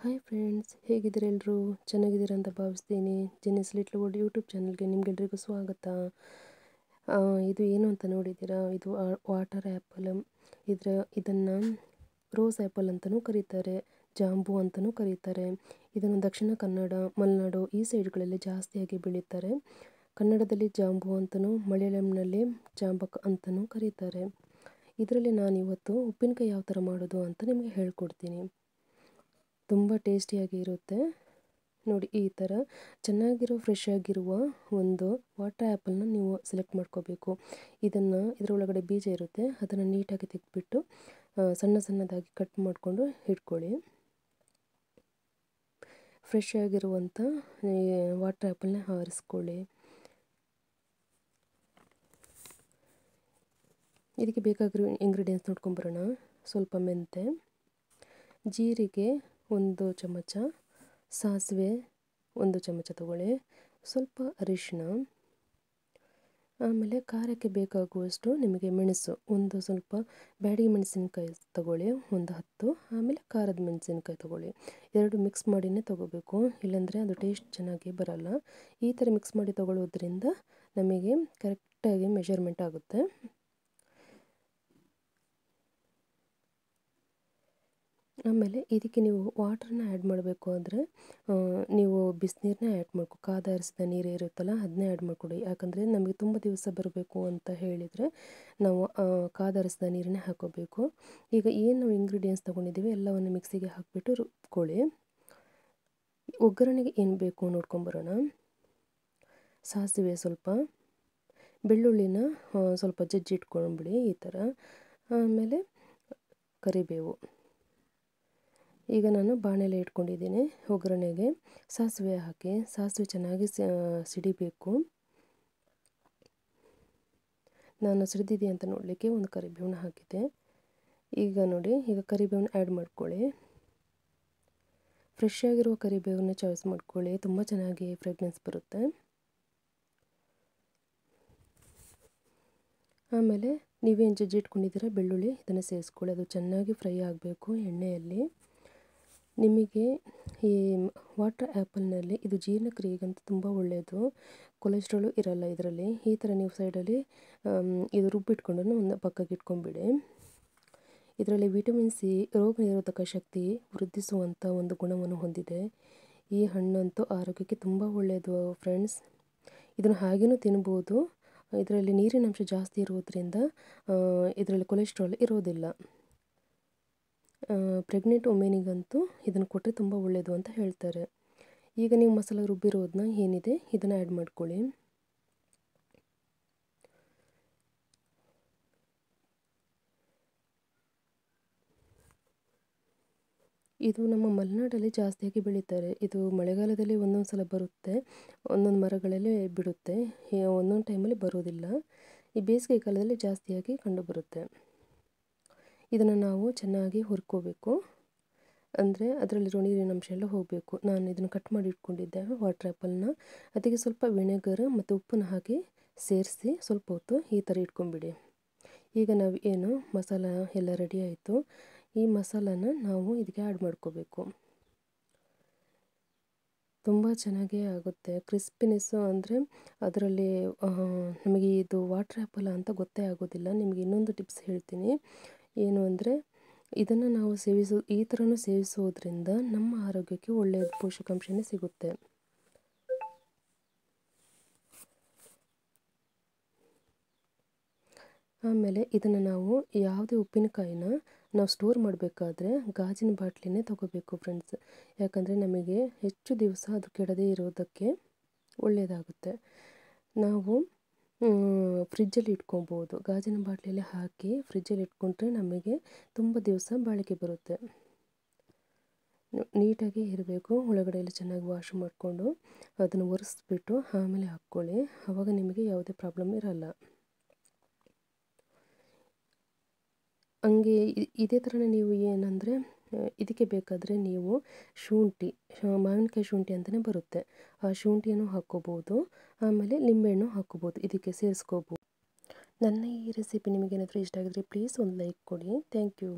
Hi friends, ಹೇಗಿದ್ದೀರ ಎಲ್ಲರೂ? ಚೆನ್ನಾಗಿದ್ದೀರ ಅಂತ ಭಾವಿಸ್ತೀನಿ. ಜೆನ್ನಿಸ್ ಲಿಟ್ಲ್ ವರ್ಲ್ಡ್ ಯೂಟ್ಯೂಬ್ ಚಾನಲ್ಗೆ ನಿಮಗೆಲ್ರಿಗೂ ಸ್ವಾಗತ. ಇದು ಏನು ಅಂತ ನೋಡಿದ್ದೀರಾ? ಇದು ವಾಟರ್ ಆ್ಯಪಲ್. ಇದನ್ನು ರೋಸ್ ಆ್ಯಪಲ್ ಅಂತಲೂ ಕರೀತಾರೆ, ಜಾಂಬು ಅಂತಲೂ ಕರೀತಾರೆ. ಇದನ್ನು ದಕ್ಷಿಣ ಕನ್ನಡ, ಮಲೆನಾಡು ಈ ಸೈಡ್ಗಳಲ್ಲಿ ಜಾಸ್ತಿಯಾಗಿ ಬೆಳೀತಾರೆ. ಕನ್ನಡದಲ್ಲಿ ಜಾಂಬು ಅಂತಲೂ, ಮಲಯಾಳಂನಲ್ಲಿ ಜಾಂಬಕ್ ಅಂತಲೂ ಕರೀತಾರೆ. ಇದರಲ್ಲಿ ನಾನಿವತ್ತು ಉಪ್ಪಿನಕಾಯಿ ಯಾವ ಥರ ಮಾಡೋದು ಅಂತ ನಿಮಗೆ ಹೇಳ್ಕೊಡ್ತೀನಿ. ತುಂಬ ಟೇಸ್ಟಿಯಾಗಿ ಇರುತ್ತೆ. ನೋಡಿ, ಈ ಥರ ಚೆನ್ನಾಗಿರೋ ಫ್ರೆಶ್ ಆಗಿರುವ ಒಂದು ವಾಟರ್ ಆ್ಯಪಲ್ನ ನೀವು ಸೆಲೆಕ್ಟ್ ಮಾಡ್ಕೋಬೇಕು. ಇದರೊಳಗಡೆ ಬೀಜ ಇರುತ್ತೆ, ಅದನ್ನು ನೀಟಾಗಿ ತೆಗೆದುಬಿಟ್ಟು ಸಣ್ಣ ಸಣ್ಣದಾಗಿ ಕಟ್ ಮಾಡಿಕೊಂಡು ಇಟ್ಕೊಳ್ಳಿ. ಫ್ರೆಶ್ ಆಗಿರುವಂಥ ವಾಟರ್ ಆ್ಯಪಲ್ನ ಆರಿಸ್ಕೊಳ್ಳಿ. ಇದಕ್ಕೆ ಬೇಕಾಗಿರೋ ಇಂಗ್ರೀಡಿಯೆಂಟ್ಸ್ ನೋಡ್ಕೊಂಬರೋಣ. ಸ್ವಲ್ಪ ಮೆಂತೆ, ಜೀರಿಗೆ 1 ಚಮಚ, ಸಾಸಿವೆ 1 ಚಮಚ ತಗೊಳ್ಳಿ, ಸ್ವಲ್ಪ ಅರಿಶಿನ, ಆಮೇಲೆ ಖಾರಕ್ಕೆ ಬೇಕಾಗುವಷ್ಟು ನಿಮಗೆ ಮೆಣಸು ಸ್ವಲ್ಪ ಬ್ಯಾಡಗಿ ಮೆಣಸಿನಕಾಯಿ ತಗೊಳ್ಳಿ 10, ಆಮೇಲೆ ಖಾರದ ಮೆಣಸಿನಕಾಯಿ ತಗೊಳ್ಳಿ. 2 ಮಿಕ್ಸ್ ಮಾಡಿನೇ ತಗೋಬೇಕು, ಇಲ್ಲಾಂದರೆ ಅದು ಟೇಸ್ಟ್ ಚೆನ್ನಾಗಿ ಬರಲ್ಲ. ಈ ಥರ ಮಿಕ್ಸ್ ಮಾಡಿ ತಗೊಳ್ಳೋದ್ರಿಂದ ನಮಗೆ ಕರೆಕ್ಟಾಗಿ ಮೆಷರ್ಮೆಂಟ್ ಆಗುತ್ತೆ. ಆಮೇಲೆ ಇದಕ್ಕೆ ನೀವು ವಾಟ್ರನ್ನ ಆ್ಯಡ್ ಮಾಡಬೇಕು ಅಂದರೆ ನೀವು ಬಿಸಿನೀರನ್ನ ಆ್ಯಡ್ ಮಾಡ್ಕೊ, ಕಾದಾರಿಸಿದ ನೀರು ಇರುತ್ತಲ್ಲ ಅದನ್ನೇ ಆ್ಯಡ್ ಮಾಡಿಕೊಡಿ. ಯಾಕಂದರೆ ನಮಗೆ ತುಂಬ ದಿವಸ ಬರಬೇಕು ಅಂತ ಹೇಳಿದರೆ ನಾವು ಕಾದಾರಿಸಿದ ನೀರನ್ನೇ ಹಾಕೋಬೇಕು. ಈಗ ಏನು ನಾವು ಇಂಗ್ರೀಡಿಯೆಂಟ್ಸ್ ತೊಗೊಂಡಿದ್ದೀವಿ ಎಲ್ಲವನ್ನು ಮಿಕ್ಸಿಗೆ ಹಾಕಿಬಿಟ್ಟು ರುಬ್ಕೊಳ್ಳಿ. ಒಗ್ಗರಣೆಗೆ ಏನು ಬೇಕು ನೋಡ್ಕೊಂಬರೋಣ. ಸಾಸಿವೆ ಸ್ವಲ್ಪ, ಬೆಳ್ಳುಳ್ಳಿನ ಸ್ವಲ್ಪ ಜಜ್ಜಿಟ್ಕೊಂಡ್ಬಿಡಿ ಈ ಥರ, ಆಮೇಲೆ ಕರಿಬೇವು. ಈಗ ನಾನು ಬಾಣಲೆ ಇಟ್ಕೊಂಡಿದ್ದೀನಿ. ಒಗ್ಗರಣೆಗೆ ಸಾಸಿವೆ ಹಾಕಿ, ಸಾಸಿವೆ ಚೆನ್ನಾಗಿ ಸಿಡಿಬೇಕು. ನಾನು ಸಿಡಿದಿದೆ ಅಂತ ನೋಡಲಿಕ್ಕೆ ಒಂದು ಕರಿಬೇವನ್ನ ಹಾಕಿದ್ದೆ. ಈಗ ನೋಡಿ, ಈಗ ಕರಿಬೇವನ್ನ ಆ್ಯಡ್ ಮಾಡ್ಕೊಳ್ಳಿ. ಫ್ರೆಶ್ ಆಗಿರುವ ಕರಿಬೇವನ್ನ ಚಾಯ್ಸ್ ಮಾಡ್ಕೊಳ್ಳಿ, ತುಂಬ ಚೆನ್ನಾಗಿ ಫ್ರೆಗ್ನೆನ್ಸ್ ಬರುತ್ತೆ. ಆಮೇಲೆ ನೀವೇನು ಜಜ್ಜಿಟ್ಕೊಂಡಿದ್ದೀರ ಬೆಳ್ಳುಳ್ಳಿ, ಇದನ್ನು ಸೇರಿಸ್ಕೊಳ್ಳಿ. ಅದು ಚೆನ್ನಾಗಿ ಫ್ರೈ ಆಗಬೇಕು ಎಣ್ಣೆಯಲ್ಲಿ. ನಿಮಗೆ ಈ ವಾಟರ್ ಆ್ಯಪಲ್ನಲ್ಲಿ ಇದು ಜೀರ್ಣಕ್ರಿಯೆಗಂತೂ ತುಂಬ ಒಳ್ಳೆಯದು. ಕೊಲೆಸ್ಟ್ರಾಲು ಇರಲ್ಲ ಇದರಲ್ಲಿ. ಈ ಥರ ನೀವು ಸೈಡಲ್ಲಿ ಇದು ರುಬ್ಬಿಟ್ಕೊಂಡು ಒಂದು ಪಕ್ಕಕ್ಕೆ ಇಟ್ಕೊಂಡ್ಬಿಡಿ. ಇದರಲ್ಲಿ ವಿಟಮಿನ್ ಸಿ ರೋಗ ನಿರೋಧಕ ಶಕ್ತಿ ವೃದ್ಧಿಸುವಂಥ ಒಂದು ಗುಣವನ್ನು ಹೊಂದಿದೆ. ಈ ಹಣ್ಣಂತೂ ಆರೋಗ್ಯಕ್ಕೆ ತುಂಬ ಒಳ್ಳೆಯದು ಫ್ರೆಂಡ್ಸ್. ಇದನ್ನು ಹಾಗೇನೂ ತಿನ್ಬೋದು. ಇದರಲ್ಲಿ ನೀರಿನಂಶ ಜಾಸ್ತಿ ಇರೋದ್ರಿಂದ ಇದರಲ್ಲಿ ಕೊಲೆಸ್ಟ್ರಾಲ್ ಇರೋದಿಲ್ಲ. ಪ್ರೆಗ್ನೆಂಟ್ ವುಮೆನಿಗಂತೂ ಇದನ್ನು ಕೊಟ್ಟರೆ ತುಂಬ ಒಳ್ಳೆಯದು ಅಂತ ಹೇಳ್ತಾರೆ. ಈಗ ನೀವು ಮಸಾಲೆ ರುಬ್ಬಿರೋದನ್ನ ಏನಿದೆ ಇದನ್ನು ಆ್ಯಡ್ ಮಾಡ್ಕೊಳ್ಳಿ. ಇದು ನಮ್ಮ ಮಲೆನಾಡಲ್ಲಿ ಜಾಸ್ತಿಯಾಗಿ ಬೆಳೀತಾರೆ. ಇದು ಮಳೆಗಾಲದಲ್ಲಿ ಒಂದೊಂದು ಸಲ ಬರುತ್ತೆ, ಒಂದೊಂದು ಮರಗಳಲ್ಲಿ ಬಿಡುತ್ತೆ, ಒಂದೊಂದು ಟೈಮಲ್ಲಿ ಬರೋದಿಲ್ಲ. ಈ ಬೇಸಿಗೆ ಕಾಲದಲ್ಲಿ ಜಾಸ್ತಿಯಾಗಿ ಕಂಡುಬರುತ್ತೆ. ಇದನ್ನು ನಾವು ಚೆನ್ನಾಗಿ ಹುರ್ಕೋಬೇಕು, ಅಂದರೆ ಅದರಲ್ಲಿರೋ ನೀರಿನ ಅಂಶ ಎಲ್ಲ ಹೋಗಬೇಕು. ನಾನು ಇದನ್ನು ಕಟ್ ಮಾಡಿ ಇಟ್ಕೊಂಡಿದ್ದೆ ವಾಟರ್ ಆ್ಯಪಲ್ನ, ಅದಕ್ಕೆ ಸ್ವಲ್ಪ ವಿನೆಗರ್ ಮತ್ತು ಉಪ್ಪನ್ನು ಹಾಕಿ ಸೇರಿಸಿ ಸ್ವಲ್ಪ ಹೊತ್ತು ಈ ಥರ ಇಟ್ಕೊಂಡ್ಬಿಡಿ. ಈಗ ನಾವು ಏನು ಮಸಾಲ ಎಲ್ಲ ರೆಡಿ ಆಯಿತು, ಈ ಮಸಾಲಾನ ನಾವು ಇದಕ್ಕೆ ಆ್ಯಡ್ ಮಾಡ್ಕೋಬೇಕು. ತುಂಬ ಚೆನ್ನಾಗೇ ಆಗುತ್ತೆ. ಕ್ರಿಸ್ಪಿನೆಸ್ಸು ಅಂದರೆ ಅದರಲ್ಲಿ ನಮಗೆ ಇದು ವಾಟರ್ ಆ್ಯಪಲ್ ಅಂತ ಗೊತ್ತೇ ಆಗೋದಿಲ್ಲ. ನಿಮಗೆ ಇನ್ನೊಂದು ಟಿಪ್ಸ್ ಹೇಳ್ತೀನಿ. ಏನು ಅಂದರೆ ಇದನ್ನು ನಾವು ಈ ಥರನೂ ಸೇವಿಸೋದ್ರಿಂದ ನಮ್ಮ ಆರೋಗ್ಯಕ್ಕೆ ಒಳ್ಳೆಯ ಪೋಷಕಾಂಶನೇ ಸಿಗುತ್ತೆ. ಆಮೇಲೆ ಇದನ್ನು ನಾವು ಯಾವುದೇ ಉಪ್ಪಿನಕಾಯಿನ ನಾವು ಸ್ಟೋರ್ ಮಾಡಬೇಕಾದ್ರೆ ಗಾಜಿನ ಬಾಟ್ಲಿನೇ ತಗೋಬೇಕು ಫ್ರೆಂಡ್ಸ್. ಯಾಕಂದರೆ ನಮಗೆ ಹೆಚ್ಚು ದಿವಸ ಅದು ಕೆಡದೇ ಇರೋದಕ್ಕೆ ಒಳ್ಳೆಯದಾಗುತ್ತೆ. ನಾವು ಫ್ರಿಜ್ಜಲ್ಲಿ ಇಟ್ಕೊಬೋದು. ಗಾಜಿನ ಬಾಟ್ಲಿಯಲ್ಲಿ ಹಾಕಿ ಫ್ರಿಜ್ಜಲ್ಲಿ ಇಟ್ಕೊಂಡ್ರೆ ನಮಗೆ ತುಂಬ ದಿವಸ ಬಾಳಿಕೆ ಬರುತ್ತೆ. ನೀಟಾಗಿ ಇರಬೇಕು. ಒಳಗಡೆ ಎಲ್ಲ ಚೆನ್ನಾಗಿ ವಾಶ್ ಮಾಡಿಕೊಂಡು ಅದನ್ನು ಒರೆಸ್ಬಿಟ್ಟು ಆಮೇಲೆ ಹಾಕ್ಕೊಳ್ಳಿ. ಆವಾಗ ನಿಮಗೆ ಯಾವುದೇ ಪ್ರಾಬ್ಲಮ್ ಇರಲ್ಲ. ಹಂಗೆ ಇದೇ ಥರನೇ ನೀವು ಏನಂದರೆ ಇದಕ್ಕೆ ಬೇಕಾದರೆ ನೀವು ಶುಂಠಿ, ಮಾವಿನಕಾಯಿ ಶುಂಠಿ ಅಂತಲೇ ಬರುತ್ತೆ, ಆ ಶುಂಠಿಯನ್ನು ಹಾಕ್ಕೋಬೋದು. ಆಮೇಲೆ ಲಿಂಬೆಹಣ್ಣು ಹಾಕ್ಕೋಬೋದು, ಇದಕ್ಕೆ ಸೇರಿಸ್ಕೋಬೋದು. ನನ್ನ ಈ ರೆಸಿಪಿ ನಿಮಗೇನಾದರೂ ಇಷ್ಟ ಆಗಿದ್ರೆ ಪ್ಲೀಸ್ ಒಂದು ಲೈಕ್ ಕೊಡಿ. Thank you.